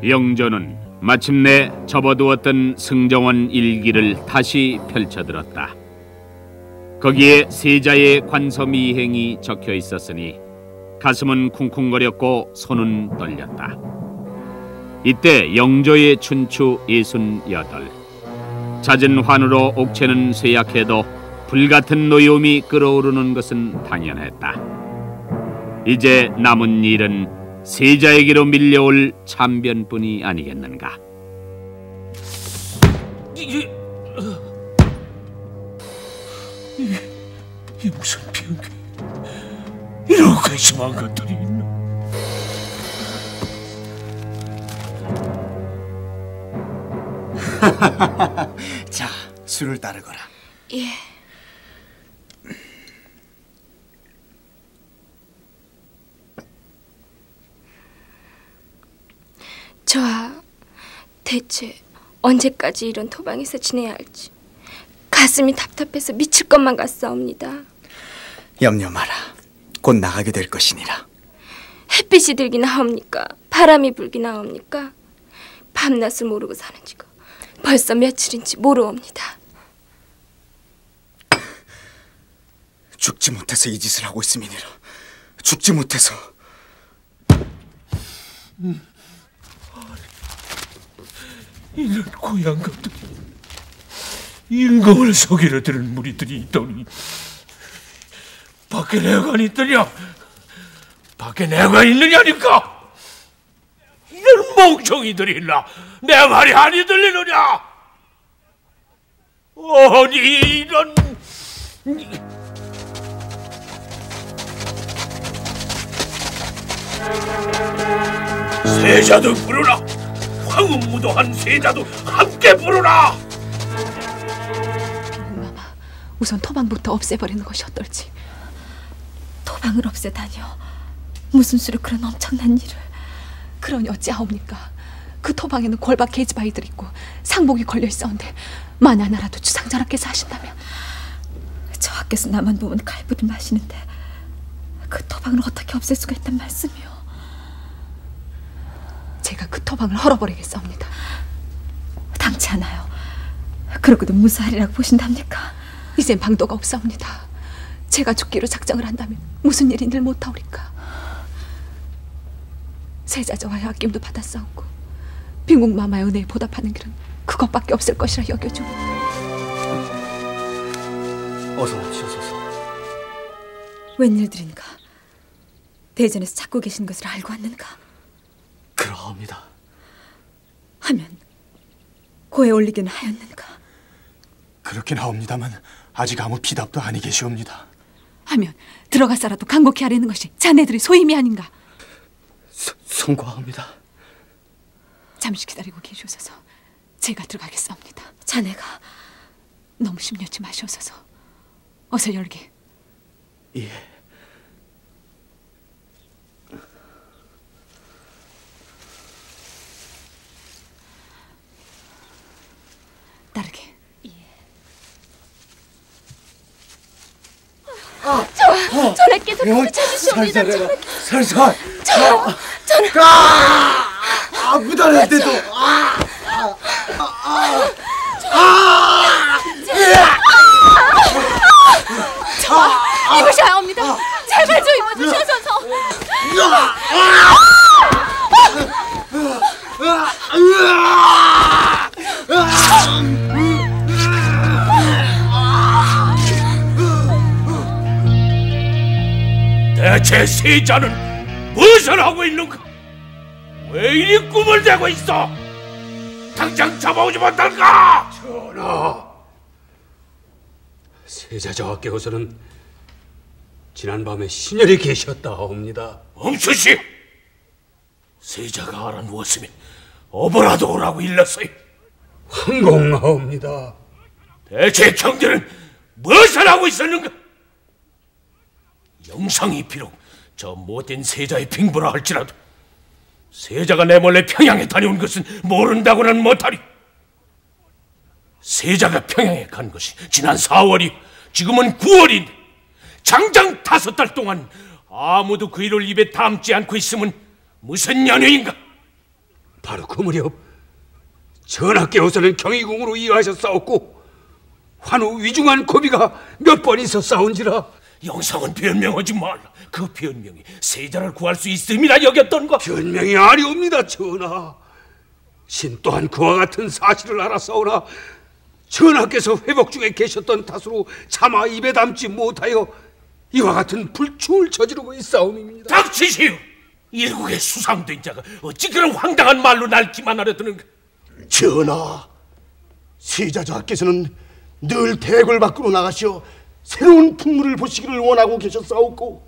영조는 마침내 접어두었던 승정원 일기를 다시 펼쳐들었다. 거기에 세자의 관서미행이 적혀 있었으니 가슴은 쿵쿵거렸고 손은 떨렸다. 이때 영조의 춘추 68. 잦은 환우로 옥체는 쇠약해도 불같은 노여움이 끓어오르는 것은 당연했다. 이제 남은 일은 세자에게로 밀려올 참변뿐이 아니겠는가. 이게 무슨 병기? 이렇게 심한 것들이 있나? 자, 술을 따르거라. 예. 저하, 대체 언제까지 이런 토방에서 지내야 할지 가슴이 답답해서 미칠 것만 같사옵니다. 염려 마라. 곧 나가게 될 것이니라. 햇빛이 들기나 하옵니까? 바람이 불기나 하옵니까? 밤낮을 모르고 사는 지가 벌써 며칠인지 모르옵니다. 죽지 못해서 이 짓을 하고 있음이니라. 죽지 못해서. 이런 고향 것들이 임금을 속이려 드는 무리들이 있더니 밖에 내가 있더냐? 밖에 내가 있느냐니까? 이런 멍청이들이 있나? 내 말이 아니 들리느냐? 아니 이런... 세자도 부르라! 황혼무도한 세자도 함께 부르라! 마마, 우선 토방부터 없애버리는 것이 어떨지. 토방을 없애다니요? 무슨 수로 그런 엄청난 일을? 그러니 어찌하옵니까? 그 토방에는 골박 계집아이들 있고 상복이 걸려있사온데 만에 하나라도 주상전하께서 하신다면. 저하께서 나만 보면 칼부림 마시는데 그 토방을 어떻게 없앨 수가 있단 말씀이요? 제가 그 토방을 헐어버리겠사옵니다. 당치 않아요. 그러고도 무사하리라고 보신답니까? 이젠 방도가 없사옵니다. 제가 죽기로 작정을 한다면 무슨 일이 늘 못하오리까. 세자 저하의 아낌도 받았사옵고 빈국마마의 은혜에 보답하는 길은 그것밖에 없을 것이라 여겨주오. 어서 오시소서. 웬일들인가? 대전에서 찾고 계신 것을 알고 왔는가? 그러합니다. 하면 고에 올리기는 하였는가? 그렇긴 하옵니다만 아직 아무 피답도 아니 계시옵니다. 하면 들어가서라도 간곡히 하려는 것이 자네들의 소임이 아닌가? 송구합니다. 잠시 기다리고 계시옵소서. 제가 들어가겠사옵니다. 자네가 너무 심려치 마시옵소서. 어서 열게. 예. 따르게. 전하께서 그를 찾으시옵니다. 살살. 전하. 무단한데도. 이것이 하옵니다. 제발 좀 입어주셔서. 대체 세자는 무엇을 하고 있는가? 왜 이리 꿈을 대고 있어? 당장 잡아오지 못할까? 전하, 세자 저하께서는 지난밤에 신혈이 계셨다옵니다. 엄수씨! 세자가 알아누웠으면 어버라도 오라고 일렀어요. 황공하옵니다. 대체 경들은 무엇을 하고 있었는가? 영상이 비록 저 못된 세자의 빙보라 할지라도 세자가 내 몰래 평양에 다녀온 것은 모른다고는 못하리. 세자가 평양에 간 것이 지난 4월이 지금은 9월인데 장장 5달 동안 아무도 그 일을 입에 담지 않고 있으면 무슨 연유인가? 바로 그 무렵 전하께서는 경희궁으로 이하하셨사옵고 환우 위중한 고비가 몇 번 있었사온지라. 영상은 변명하지 말라. 그 변명이 세자를 구할 수 있음이라 여겼던가? 변명이 아니옵니다, 전하. 신 또한 그와 같은 사실을 알았사오나 전하께서 회복 중에 계셨던 탓으로 차마 입에 담지 못하여 이와 같은 불충을 저지르고 있사옵니다. 닥치시오! 일국의 수상된 자가 어찌 그런 황당한 말로 날 기만하려 드는가? 전하, 세자자께서는 늘 대궐 밖으로 나가시어 새로운 풍물을 보시기를 원하고 계셨사옵고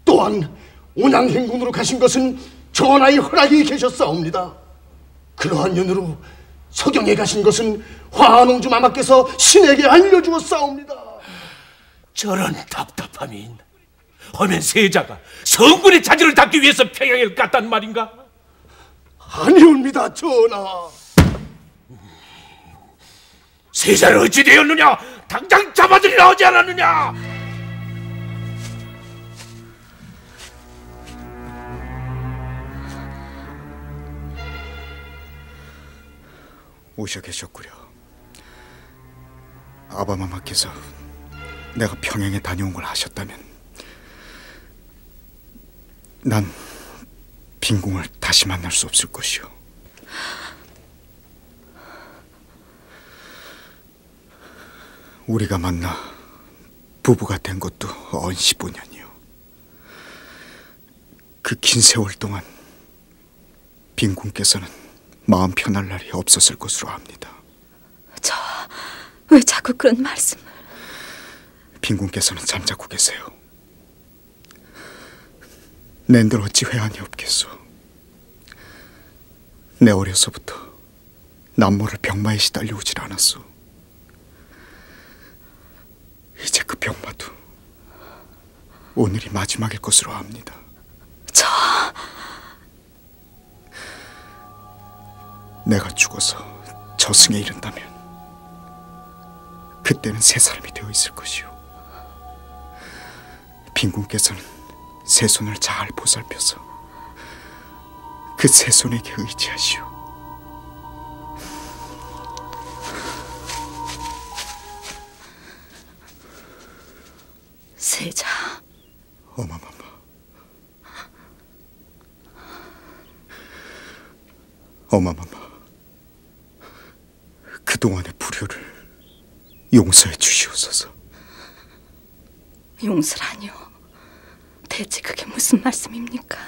또한 온양행군으로 가신 것은 전하의 허락이 계셨사옵니다. 그러한 연유로 서경에 가신 것은 화농주 마마께서 신에게 알려주었사옵니다. 저런 답답함이 있나? 허면 세자가 성군의 자질을 닦기 위해서 평양을 갔단 말인가? 아니옵니다, 전하. 세자를 어찌 되었느냐? 당장 잡아들이라 하지 않았느냐? 오셔 계셨구려. 아바마마께서 내가 평양에 다녀온 걸 아셨다면 난 빈궁을 다시 만날 수 없을 것이오. 우리가 만나 부부가 된 것도 언 15년이요. 그 긴 세월 동안 빈궁께서는 마음 편할 날이 없었을 것으로 압니다. 저 왜 자꾸 그런 말씀을? 빈궁께서는 잠자고 계세요. 낸들 어찌 회한이 없겠소. 내 어려서부터 남모를 병마에 시달려 오질 않았소. 이제 그 병마도 오늘이 마지막일 것으로 압니다. 내가 죽어서 저승에 이른다면 그때는 새 사람이 되어 있을 것이오. 빈궁께서는 새 손을 잘 보살펴서 그 새 손에게 의지하시오. 세자. 어마마마. 어마마마. 그동안의 불효를 용서해 주시옵소서. 용서라뇨. 대체 그게 무슨 말씀입니까?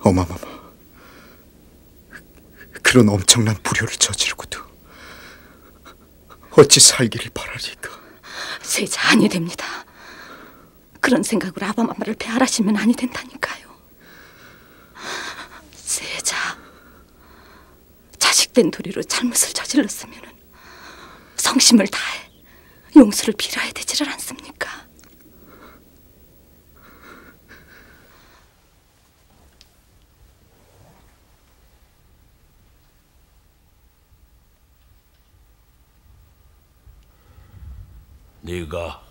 어마마마. 그런 엄청난 불효를 저지르고도 어찌 살기를 바라리까? 세자 아니 됩니다. 그런 생각으로 아바마마를 배알하시면 아니 된다니까요. 세자, 자식된 도리로 잘못을 저질렀으면 성심을 다해 용서를 빌어야 되지를 않습니까? 네가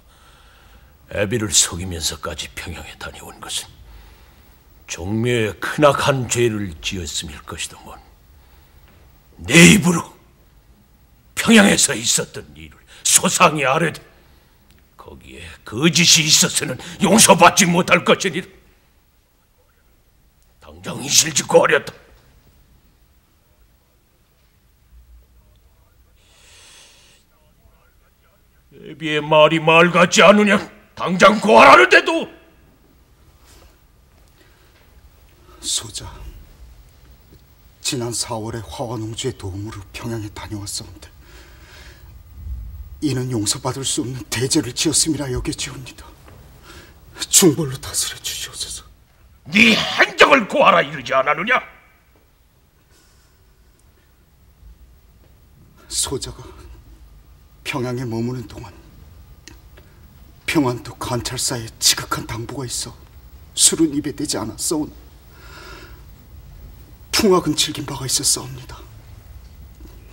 애비를 속이면서까지 평양에 다녀온 것은 종묘에 크나큰 죄를 지었음일 것이더먼. 내 입으로 평양에서 있었던 일을 소상히 아뢰되 거기에 거짓이 있어서는 용서받지 못할 것이니라. 당장 이실직고 하렸다. 애비의 말이 말 같지 않으냐? 당장 고하라는데도. 소자, 지난 4월에 화화농주의 도움으로 평양에 다녀왔사온데 이는 용서받을 수 없는 대죄를 지었음이라 여겨지옵니다. 중벌로 다스려 주시옵소서. 네 행적을 고하라 이르지 않았느냐? 소자가 평양에 머무는 동안 평안도 관찰사에 지극한 당부가 있어 술은 입에 대지 않았사오나 풍악은 즐긴 바가 있었사옵니다.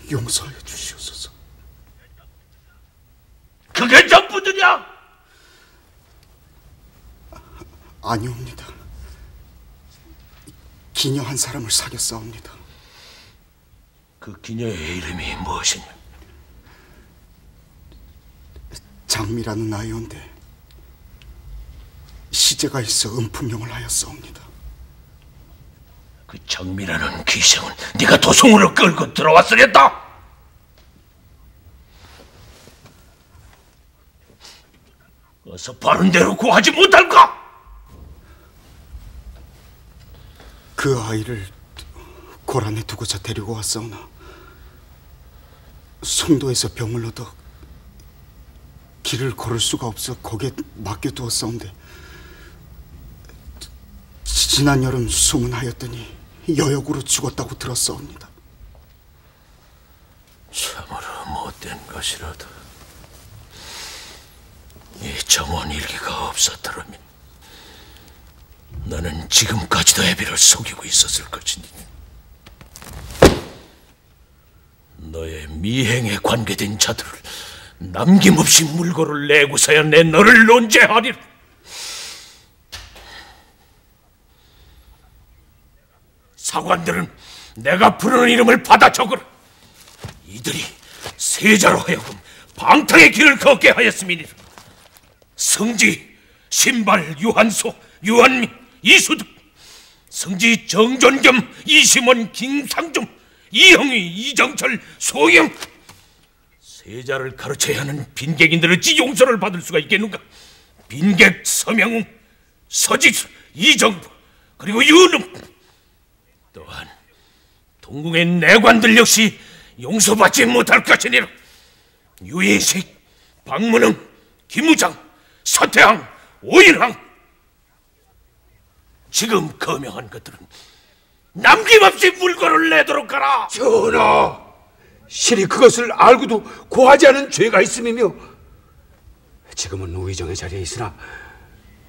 용서하여 주시옵소서. 그게 전부더냐? 아니옵니다. 기녀 한 사람을 사귀었사옵니다. 그 기녀의 이름이 무엇이냐? 장미라는 아이온데 시제가 있어 은품용을 하였사옵니다. 그 장미라는 귀생은 네가 도성으로 끌고 들어왔으렸다. 어서 바른 대로 구하지 못할까? 그 아이를 고란에 두고자 데리고 왔사오나 송도에서 병을 얻어 길을 걸을 수가 없어 거기에 맡겨두었사온데 지난 여름 소문하였더니 여역으로 죽었다고 들었사옵니다. 참으로 못된 것이라도 이 정원 일기가 없었더라면 나는 지금까지도 애비를 속이고 있었을 것이니 너의 미행에 관계된 자들을 남김없이 물고를 내고서야 내 너를 논죄하리라. 사관들은 내가 부르는 이름을 받아 적으라. 이들이 세자로 하여금 방탕의 길을 걷게 하였음이니라. 성지, 신발, 유한소, 유한민, 이수득, 성지 정존겸, 이심원, 김상중, 이형위, 이정철, 소영. 세자를 가르쳐야 하는 빈객인들을 어찌 용서를 받을 수가 있겠는가? 빈객 서명웅, 서지수, 이정부, 그리고 윤웅, 또한 동궁의 내관들 역시 용서받지 못할 것이니라. 유예식, 박문흥, 김우장, 서태항, 오인항, 지금 거명한 것들은 남김없이 물건을 내도록 하라. 전하, 신이 그것을 알고도 고하지 않은 죄가 있음이며 지금은 우의정의 자리에 있으나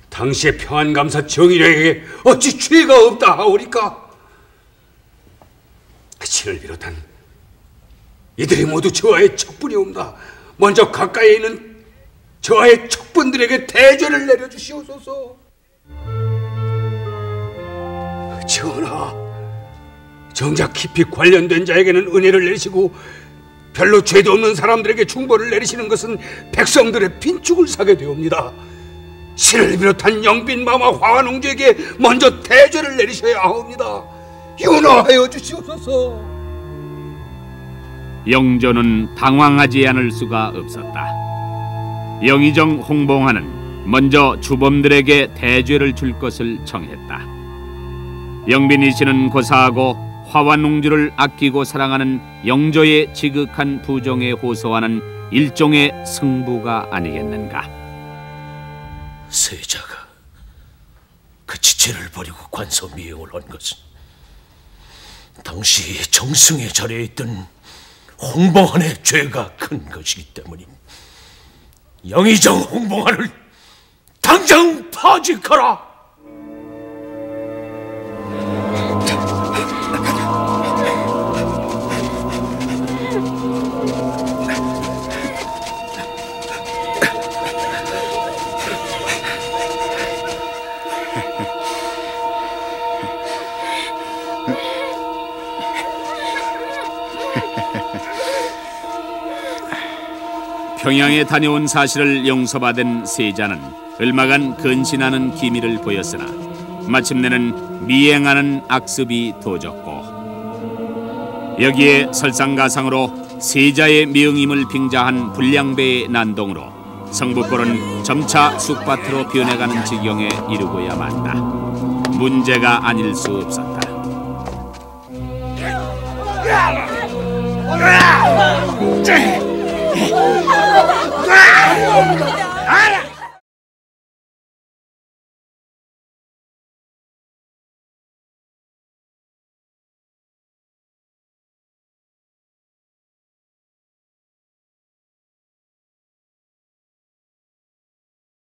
당시의 평안감사 정의력에게 어찌 죄가 없다 하오리까? 신을 비롯한 이들이 모두 저하의 척분이옵니다. 먼저 가까이에 있는 저하의 척분들에게 대죄를 내려주시옵소서. 전하, 정작 깊이 관련된 자에게는 은혜를 내리시고 별로 죄도 없는 사람들에게 중벌을 내리시는 것은 백성들의 빈축을 사게 되옵니다. 신을 비롯한 영빈마마 화환웅주에게 먼저 대죄를 내리셔야 하옵니다. 윤화하여 주시옵소서. 영조는 당황하지 않을 수가 없었다. 영의정 홍봉하는 먼저 주범들에게 대죄를 줄 것을 청했다. 영빈이 씨는 고사하고 화환웅주를 아끼고 사랑하는 영조의 지극한 부정에 호소하는 일종의 승부가 아니겠는가. 세자가 그 지체를 버리고 관서 미행을 한 것은 당시 정승의 자리에 있던 홍봉한의 죄가 큰 것이기 때문임. 영의정 홍봉한을 당장 파직하라. 평양에 다녀온 사실을 용서받은 세자는 얼마간 근신하는 기미를 보였으나 마침내는 미행하는 악습이 도졌고 여기에 설상가상으로 세자의 미응임을 빙자한 불량배의 난동으로 성북골은 점차 쑥밭으로 변해가는 지경에 이르고야 만다. 문제가 아닐 수 없었다. 알아!